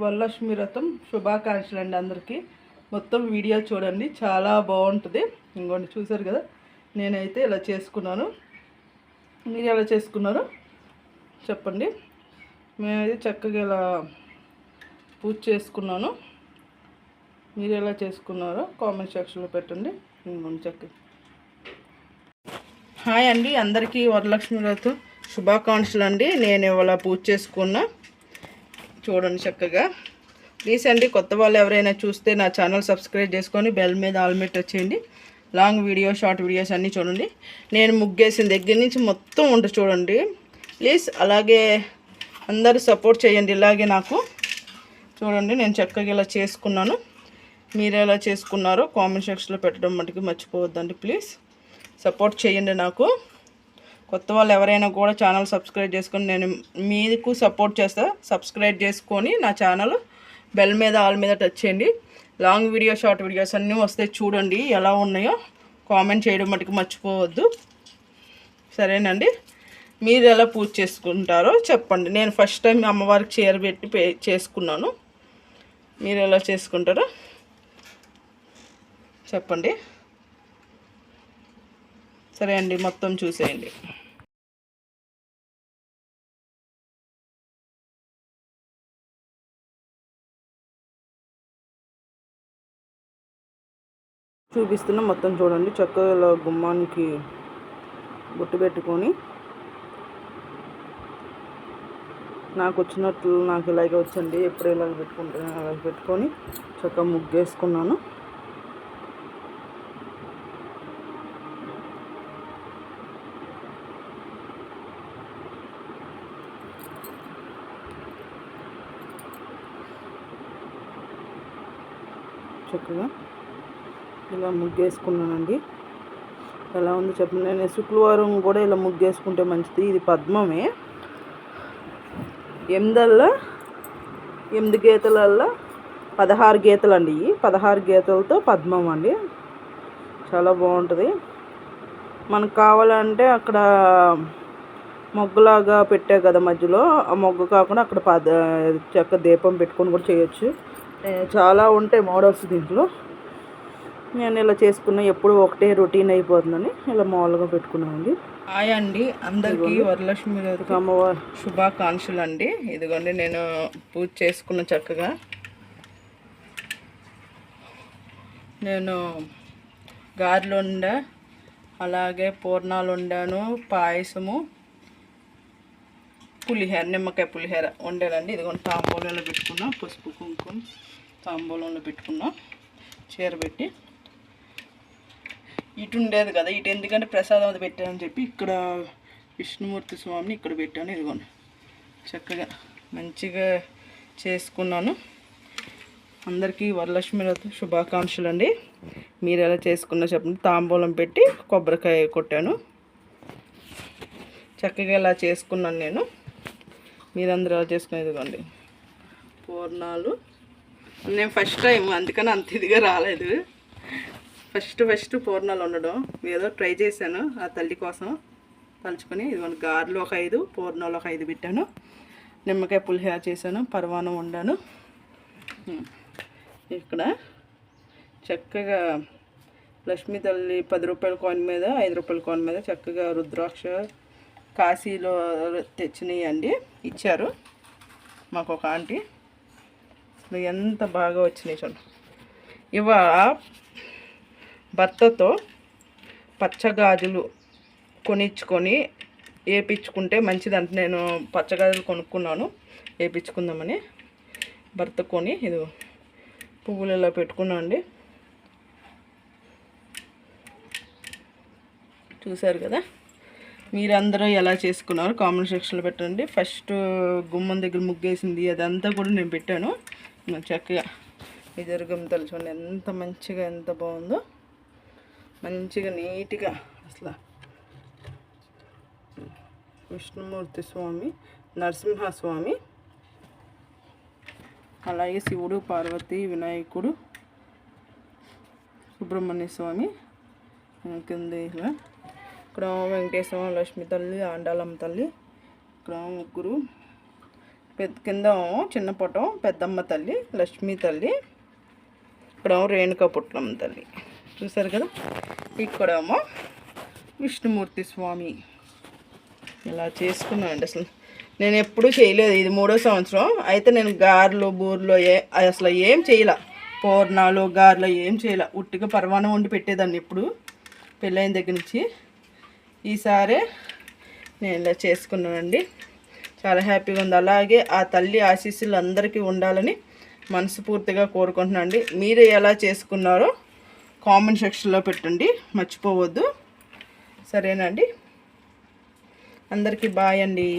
వరలక్ష్మి వ్రతం శుభాకాంక్షలు అండి అందరికీ. మొత్తం వీడియో చూడండి, చాలా బాగుంటుంది. ఇంకోండి చూసారు కదా, నేనైతే ఇలా చేసుకున్నాను. మీరు ఎలా చేసుకున్నారో చెప్పండి. మేమైతే చక్కగా ఇలా పూజ చేసుకున్నాను. మీరు ఎలా చేసుకున్నారో కామెంట్ సెక్షన్లో పెట్టండి. ఇంకోండి చక్కగా హాయ్ అండి అందరికీ, వరలక్ష్మి వ్రతం శుభాకాంక్షలు అండి. నేను ఇవాళ పూజ చేసుకున్నా, చూడండి చక్కగా. ప్లీజ్ అండి, కొత్త వాళ్ళు ఎవరైనా చూస్తే నా ఛానల్ సబ్స్క్రైబ్ చేసుకొని బెల్ మీద ఆల్ మీద టచ్ చేయండి. లాంగ్ వీడియో, షార్ట్ వీడియోస్ అన్నీ చూడండి. నేను ముగ్గేసిన దగ్గర నుంచి మొత్తం ఉంటుంది చూడండి. ప్లీజ్ అలాగే అందరూ సపోర్ట్ చేయండి. ఇలాగే నాకు చూడండి, నేను చక్కగా ఇలా చేసుకున్నాను. మీరు ఎలా చేసుకున్నారో కామెంట్ సెక్షన్లో పెట్టడం మటుకు మర్చిపోవద్దండి. ప్లీజ్ సపోర్ట్ చేయండి నాకు. కొత్త వాళ్ళు ఎవరైనా కూడా ఛానల్ సబ్స్క్రైబ్ చేసుకొని, నేను మీకు సపోర్ట్ చేస్తా. సబ్స్క్రైబ్ చేసుకొని నా ఛానల్ బెల్ మీద ఆల్ మీద టచ్ చేయండి. లాంగ్ వీడియో, షార్ట్ వీడియోస్ అన్నీ వస్తాయి చూడండి. ఎలా ఉన్నాయో కామెంట్ చేయడం మటుకు మర్చిపోవద్దు, సరేనండి. మీరు ఎలా పూజ చేసుకుంటారో చెప్పండి. నేను ఫస్ట్ టైం అమ్మవారికి చీర పెట్టి చేసుకున్నాను. మీరు ఎలా చేసుకుంటారో చెప్పండి. సరే అండి, మొత్తం చూసేయండి. చూపిస్తున్నా, మొత్తం చూడండి. చక్కగా ఇలా గుమ్మానికి బొట్టు పెట్టుకొని, నాకు వచ్చినట్లు నాకు ఇలాగే వచ్చండి. ఎప్పుడు ఇలాగ పెట్టుకుంటాను, అలాగ పెట్టుకొని చక్కగా ముగ్గేసుకున్నాను. చక్కగా ఇలా ముగ్గేసుకున్నానండి. ఎలా ఉంది చెప్పండి. నేను శుక్రవారం కూడా ఇలా ముగ్గేసుకుంటే మంచిది. ఇది పద్మమే, 8 గీతలల్లో 16 గీతలు అండి. ఇవి 16 గీతలతో పద్మం అండి. చాలా బాగుంటుంది. మనకు కావాలంటే అక్కడ మొగ్గలాగా పెట్టా కదా మధ్యలో, ఆ మొగ్గ కాకుండా అక్కడ చక్క దీపం పెట్టుకొని కూడా చేయొచ్చు. చాలా ఉంటాయి మోడల్స్ దీంట్లో. నేను ఇలా చేసుకున్నా, ఎప్పుడు ఒకటే రొటీన్ అయిపోతుందని ఇలా మామూలుగా పెట్టుకున్నానండి. హాయ్ అండి అందరికీ, వరలక్ష్మి అమ్మవారి శుభాకాంక్షలు అండి. ఇదిగోండి నేను పూజ చేసుకున్న చక్కగా. నేను గారెలు వండా, అలాగే పూర్ణాలు వండాను, పాయసము, పులిహోర, నిమ్మకాయ పులిహోర వండానండి. ఇదిగోండి తాంబూలంలో పెట్టుకున్నా, పసుపు కుంకుమ తాంబూలంలో పెట్టుకున్నా, చీర పెట్టి. ఇటు ఉండేది కదా, ఇటు ఎందుకంటే ప్రసాదం అది పెట్టానని చెప్పి ఇక్కడ విష్ణుమూర్తి స్వామిని ఇక్కడ పెట్టాను. ఇదిగోండి చక్కగా మంచిగా చేసుకున్నాను. అందరికీ వరలక్ష్మి వ్రతం శుభాకాంక్షలు అండి. మీరు ఎలా చేసుకున్నా చెప్పండి. తాంబూలం పెట్టి కొబ్బరికాయ కొట్టాను. చక్కగా ఇలా చేసుకున్నాను నేను. మీరందరూ ఎలా చేసుకుని. ఇదిగోండి పూర్ణాలు. నేను ఫస్ట్ టైం, అందుకని అంత ఇదిగా రాలేదు. ఫస్ట్ పూర్ణాలు ఉండడం ఏదో ట్రై చేశాను ఆ తల్లి కోసం తలుచుకొని. ఇదిగోండి గారెలు ఒక 5, పూర్ణాలు ఒక 5 పెట్టాను. నిమ్మకాయ పులిహోర చేశాను, పరమాన్నం వండాను. ఇక్కడ చక్కగా లక్ష్మీ తల్లి 10 రూపాయల కాయిన్ మీద, 5 రూపాయల కాయిన్ మీద చక్కగా రుద్రాక్ష కాశీలో తెచ్చినాయి అండి, ఇచ్చారు మాకు ఒక ఆంటీ. అసలు ఎంత బాగా వచ్చినాయి చూడండి. ఇవాళ భర్తతో పచ్చగాజులు కొనిచ్చుకొని వేయించుకుంటే మంచిదంటే నేను పచ్చగాజులు కొనుక్కున్నాను వేయించుకుందామని. భర్త కొని ఇది పువ్వులు ఇలా పెట్టుకున్నాను అండి. చూసారు కదా. మీరందరూ ఎలా చేసుకున్నారు కామెంట్ సెక్షన్లో పెట్టండి. ఫస్ట్ గుమ్మం దగ్గర ముగ్గేసింది అదంతా కూడా నేను పెట్టాను. చక్కగా ఎదురుగమ్మ తల్లి చూడండి ఎంత మంచిగా, ఎంత బాగుందో, మంచిగా నీట్గా. అసలు విష్ణుమూర్తి స్వామి, నరసింహస్వామి, అలాగే శివుడు, పార్వతి, వినాయకుడు, సుబ్రహ్మణ్య స్వామి కింద ఇలా. ఇక్కడ వెంకటేశ్వర, లక్ష్మీ తల్లి, ఆండాలమ్మ తల్లి, ఇక్కడ ముగ్గురు కింద చిన్న పటం పెద్దమ్మ తల్లి, లక్ష్మీ తల్లి, ఇక్కడేమో రేణుకా పుట్లమ్మ తల్లి చూసారు కదా. ఇక్కడేమో విష్ణుమూర్తి స్వామి. ఇలా చేసుకున్నానండి. అసలు నేను ఎప్పుడూ చేయలేదు, ఇది 3వ సంవత్సరం. అయితే నేను గారెలు బూరెలు అసలు ఏం చేయలే, పూర్ణాలు గారెలు ఏం చేయలే, ఉట్టిగా పరమాణం వండి పెట్టేదాన్ని ఎప్పుడు పెళ్ళైన దగ్గర నుంచి. ఈసారి నేను ఇలా చేసుకున్నానండి, చాలా హ్యాపీగా ఉంది. అలాగే ఆ తల్లి ఆశీస్సులు అందరికీ ఉండాలని మనస్ఫూర్తిగా కోరుకుంటున్నాను అండి. మీరు ఎలా చేసుకున్నారో కామెంట్ సెక్షన్లో పెట్టండి, మర్చిపోవద్దు. సరేనండి, అందరికీ బాయ్ అండి.